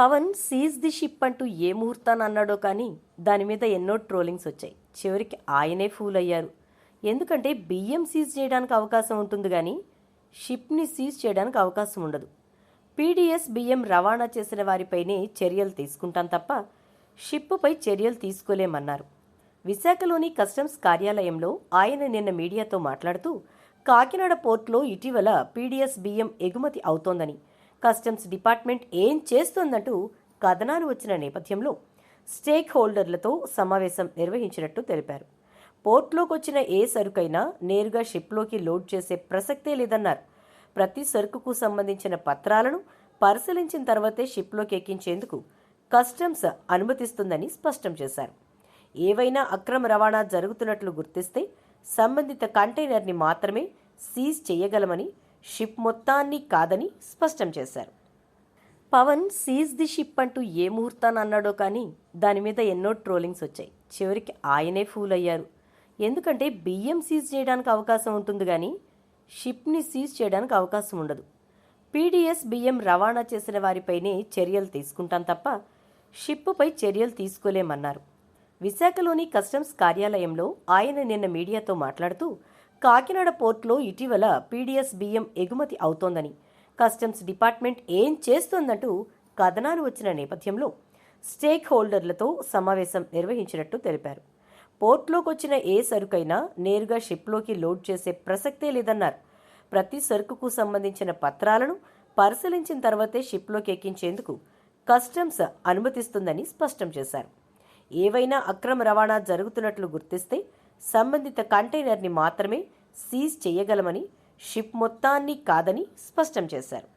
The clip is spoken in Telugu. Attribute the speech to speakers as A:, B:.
A: పవన్ సీజ్ ది షిప్ అంటూ ఏ ముహూర్తాన్ని అన్నాడో కానీ దాని మీద ఎన్నో ట్రోలింగ్స్ వచ్చాయి. చివరికి ఆయనే ఫూల్ అయ్యారు. ఎందుకంటే బియ్యం సీజ్ చేయడానికి అవకాశం ఉంటుంది కానీ షిప్ని సీజ్ చేయడానికి అవకాశం ఉండదు. పీడీఎస్ బియ్యం రవాణా చేసిన వారిపైనే చర్యలు తీసుకుంటాం తప్ప షిప్పుపై చర్యలు తీసుకోలేమన్నారు. విశాఖలోని కస్టమ్స్ కార్యాలయంలో ఆయన నిన్న మీడియాతో మాట్లాడుతూ కాకినాడ పోర్టులో ఇటీవల పీడీఎస్ బియ్యం ఎగుమతి అవుతోందని, కస్టమ్స్ డిపార్ట్మెంట్ ఏం చేస్తోందంటూ కథనాలు వచ్చిన నేపథ్యంలో స్టేక్ హోల్డర్లతో సమావేశం నిర్వహించినట్టు తెలిపారు. పోర్టులోకి వచ్చిన ఏ సరుకైనా నేరుగా షిప్లోకి లోడ్ చేసే ప్రసక్తే లేదన్నారు. ప్రతి సరుకుకు సంబంధించిన పత్రాలను పరిశీలించిన తర్వాతే షిప్లోకి ఎక్కించేందుకు కస్టమ్స్ అనుమతిస్తుందని స్పష్టం చేశారు. ఏవైనా అక్రమ రవాణా జరుగుతున్నట్లు గుర్తిస్తే సంబంధిత కంటైనర్ని మాత్రమే సీజ్ చేయగలమని, షిప్ మొత్తాన్ని కాదని స్పష్టం చేశారు. పవన్ సీజ్ ది షిప్ అంటూ ఏ ముహూర్తాన్ని అన్నాడో కానీ దాని మీద ఎన్నో ట్రోలింగ్స్ వచ్చాయి. చివరికి ఆయనే ఫూల్ అయ్యారు. ఎందుకంటే బియ్యం సీజ్ చేయడానికి అవకాశం ఉంటుంది కానీ షిప్ని సీజ్ చేయడానికి అవకాశం ఉండదు. పీడీఎస్ బియ్యం రవాణా చేసిన వారిపైనే చర్యలు తీసుకుంటాం తప్ప షిప్పుపై చర్యలు తీసుకోలేమన్నారు. విశాఖలోని కస్టమ్స్ కార్యాలయంలో ఆయన నిన్న మీడియాతో మాట్లాడుతూ కాకినాడ పోర్టులో ఇటీవల పీడీఎస్ బియ్యం ఎగుమతి అవుతోందని, కస్టమ్స్ డిపార్ట్మెంట్ ఏం చేస్తోందంటూ కథనాలు వచ్చిన నేపథ్యంలో స్టేక్ హోల్డర్లతో సమావేశం నిర్వహించినట్టు తెలిపారు. పోర్టులోకి వచ్చిన ఏ సరుకైనా నేరుగా షిప్లోకి లోడ్ చేసే ప్రసక్తే లేదన్నారు. ప్రతి సరుకుకు సంబంధించిన పత్రాలను పరిశీలించిన తర్వాతే షిప్లోకి ఎక్కించేందుకు కస్టమ్స్ అనుమతిస్తుందని స్పష్టం చేశారు. ఏవైనా అక్రమ రవాణా జరుగుతున్నట్లు గుర్తిస్తే సంబంధిత కంటైనర్ని మాత్రమే సీజ్ చేయగలమని, షిప్ మొత్తాన్ని కాదని స్పష్టం చేశారు.